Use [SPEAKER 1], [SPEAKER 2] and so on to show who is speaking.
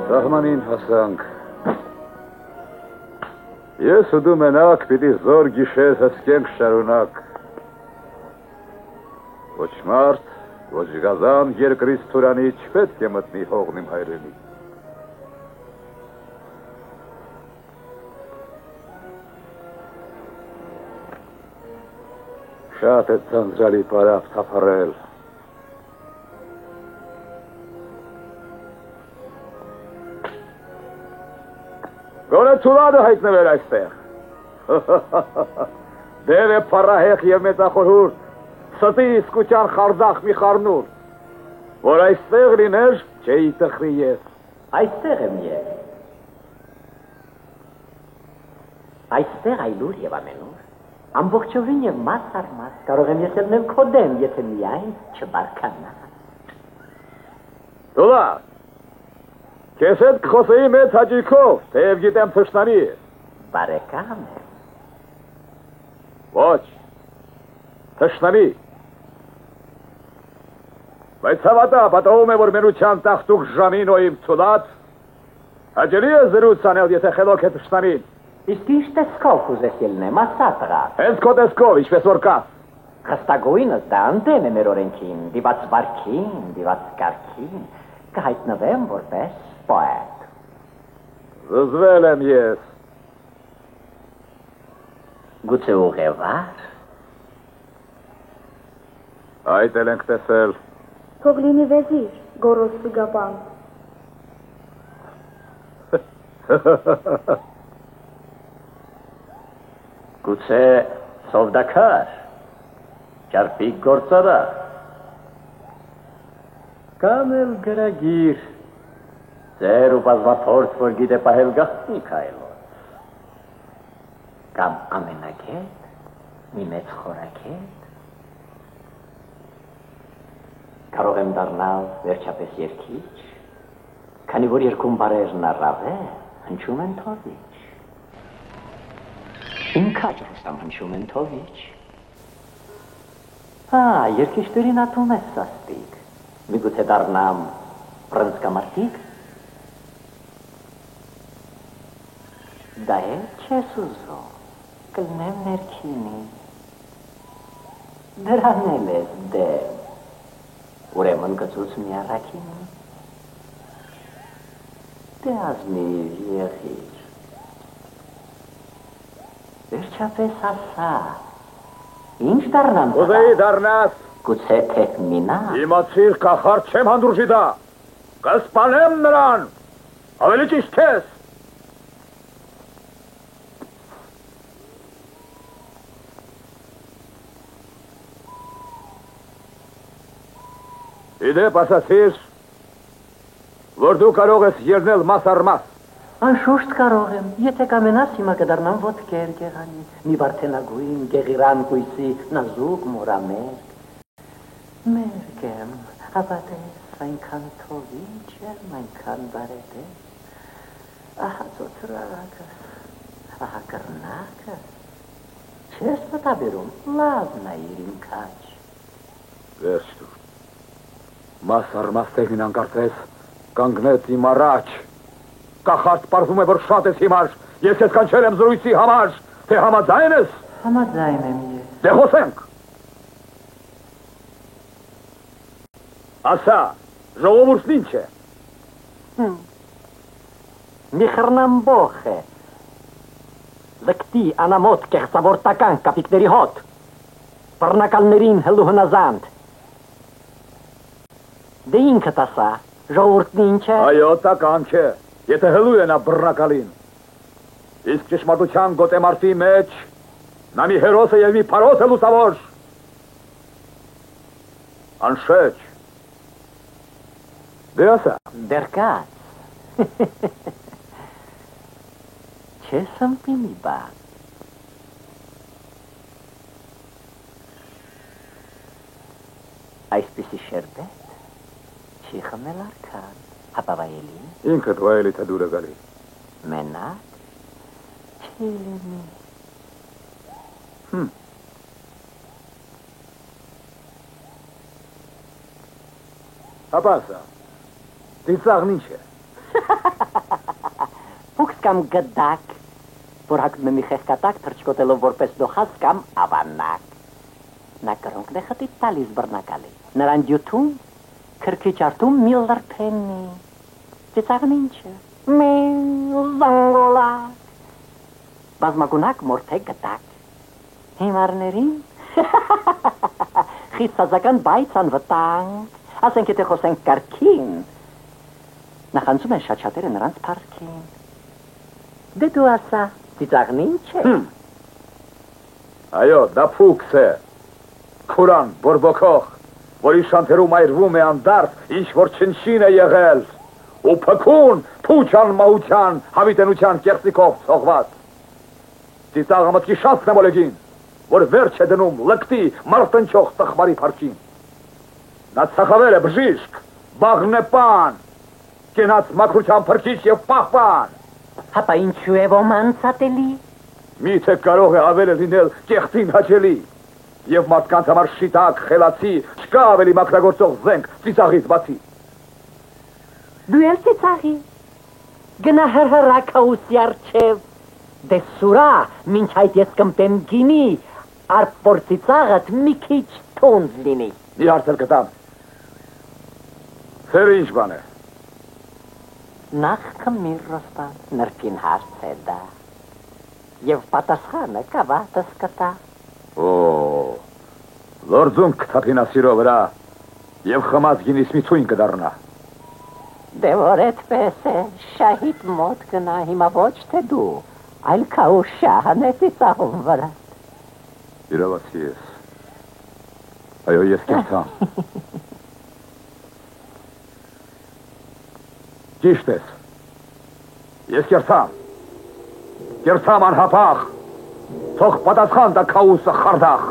[SPEAKER 1] Սահմանին հասանք։ Ես ու դու մենակ պիտի զոր գիշեր հսկենք շարունակ։ Ոչ մարդ, ոչ գազան երկրից թուրանի չպետք է մտնի հողն իմ հայրենի։ Շատ է ծանձրալի պարապ թափարել։ Գոնե ծուլանը հայտնվել այստեղ։ Դև է պարահեղ և մեծախորհուր, ստի իսկության խարդախ մի խարնուր, որ այստեղ լիներ չէի տխրի ես։
[SPEAKER 2] Այստեղ եմ ես։ Այստեղ այլուր և ամենուր, ամբողջովին և մաս առ մաս, կարող եմ ես ելնել քո դեմ, եթե միայն չբարկանա։
[SPEAKER 1] Տուլա, քեզ հետ կխոսեի մեծ հաճույքով, թեև գիտեմ թշնամի է։
[SPEAKER 2] Բարեկամ եմ։
[SPEAKER 1] Ոչ, թշնամի։ Բայց հավատա, պատահում է, որ մենության տախտուկ ժամին ու իմ ծուլատ, հաճելի է զրույց անել, եթե խելոք է թշնամին։
[SPEAKER 2] Իսկ ինչ տեսքով կուզես ելնեմ, ասա տղա։
[SPEAKER 1] Հենց քո տեսքով, ինչպես որ կաս։
[SPEAKER 2] Խստագույնս դա ընդեմ է մեր օրենքին, դիված վարքին, դիված կարգին, կհայտնվեմ որպես պոետ։
[SPEAKER 1] Զզվել եմ ես։
[SPEAKER 2] Գուցե ուղևար։
[SPEAKER 1] Այդ էլ ենք տեսել։
[SPEAKER 3] Թող լինի վեզիր, գորոս տուգապան։
[SPEAKER 2] Գուցե սովդակար, ճարպիկ գործարար, կամ էլ գրագիր, ձեր ու բազմափորձ, որ գիտե պահել գաղտնի քայլոց, կամ ամենագետ, մի մեծ խորագետ, կարող եմ դառնալ վերջապես երգիչ, քանի որ երկում բարերն առավ է, հնչում են թովիչ, իմ քաջն հնչում են թովիչ, երկիշտերին ատում ես սաստիկ, միգուցե դառնամ պրնցկամարտիկ, դա է չես ուզում, կլնեմ ներքինի, դրան էլ ես դեմ, ուրեմն կծուց մի առակինի, դե ազնիվ եղիր, վերջապես ասա, ինչ դառնամ տղա։
[SPEAKER 1] Ուզեի դառնաս։
[SPEAKER 2] Գուցե թե մինա։
[SPEAKER 1] Իմացիր կախարդ չեմ հանդուրժի դա։ Կսպանեմ նրան։ Ավելի ճիշտ քեզ։ Իդեպ ասացիր, որ դու կարող ես ելնել մաս առ մաս։
[SPEAKER 2] Անշուշտ կարող եմ, եթե կամենաս հիմա կդառնամ ոտքեր գեղանի, մի վարդենագույն, գեղիրան կույսի, նազուկ մորամերկ։ Մերկ եմ, հավատես, այնքան թովիչ եմ, այնքան բարետես, ահա ծոծրակս, ահա կռնակս, չես մտաբերում, լավ նայիր իմ քաչ։
[SPEAKER 1] Վերջ դու, մաս առ մաս տեղին անկարծես, կանգնեց իմ առաջ, կախարդ պարզում է, որ շատ ես հիմար, ես ես կանչել եմ զրույցի համար, թե համաձայն ես։
[SPEAKER 2] Համաձայն եմ ես։
[SPEAKER 1] Դե խոսենք։ Ասա, ժողովուրդն ինչ է։
[SPEAKER 2] Մի խռնամբող է, լկտի անամոտ կեղծավորտական կապիկների հոտ, բռնակալներին հլու հնազանդ։ Դե ինքդ ասա, ժողովուրդն ինչ է։
[SPEAKER 1] Այո, տական չէ, եթե հլու է նա բռնակալին։ Իսկ ճշմարտության գոտեմարտի մեջ նա մի հերոս է և մի պարոս է լուսավոր։ Անշեջ։ Դե ասա։
[SPEAKER 2] Դերկաց։ Չես ըմպի մի բան։ Այսպիսի շերբետ չի խմել արքան, հապավայելի։
[SPEAKER 1] Ինքդ վայելի թե դուրը գալի։
[SPEAKER 2] Մենակ չի լինի։
[SPEAKER 1] Հապա ասա, ծիծաղն ինչ է։
[SPEAKER 2] Փուքս կամ գդակ, որ հակնում է մի խեղկատակ թրջկոտելով որպես դոխած կամ ավանակ։ Նա կրոնքն է խտից տալիս բռնակալի։ Նրան դյութում, քրքիչ արտում մի լրփենի։ Ծիծաղն ինչը։ Մի զանգոլակ։ Բազմագունակ մորթե գդակ։ Հիմարներին խիստազական բայց անվտանգ, ասենք եթե խոսենք կարգին, նախանձում են շաչատերը նրանց պարքին։ Դե դու ասա, ծիծաղն ինչ է։
[SPEAKER 1] Այո, դա փուքս է, քուրան, բորբոքող, որի շանթերում այրվում է անդարդ, ինչ որ չնչին է եղել, ու փքուն, փուչան մահության, հավիտենության կեղծիկով ծողված։ Ծիծաղը մտքի շանցն է մոլեգին, որ վերջ է դնում լկտի մարտնչող տխմարի պարքին։ Նա ծախավել է բժիշկ, բաղնեպան, կենաց մաքրության փրկիչ և պահպան։
[SPEAKER 2] Հապա ինչու է ոմանց ատելի։
[SPEAKER 1] Միթե կարող է ավել է լինել կեղծին հաճելի, և մարդկանց համար շիտակ, խելացի, չկա ավելի մաքրագործող զենք ծիծաղից բացի։
[SPEAKER 2] Դու էլ ծիծաղի, գնա հրհրակաուսի արջև, դե սուրա, մինչ այդ ես կմպեմ գինի, արբ որ ծիծաղդ մի քիչ թոնձ լինի։
[SPEAKER 1] Մի հարցեր կտամ, սերը ինչ բան է։
[SPEAKER 2] Նախ կմիր ռոստան, նրպին հարց է դա, և պատասխանը կավատս կտա։
[SPEAKER 1] Լորձում կթապին ասիրո վրա, և խմած գինիս մի ծույն կդարնա։
[SPEAKER 2] Դե որ էդպես է, շահիդ մոտ գնա, հիմա ոչ թե դու, այլ կաու շահն է ծիծաղում վրա։
[SPEAKER 1] Իրավացի ես, այո ես կերթամ։ Ճիշտ ես, ես կերթամ անհապաղ, թող պատասխան դա կաուսը խարդախ։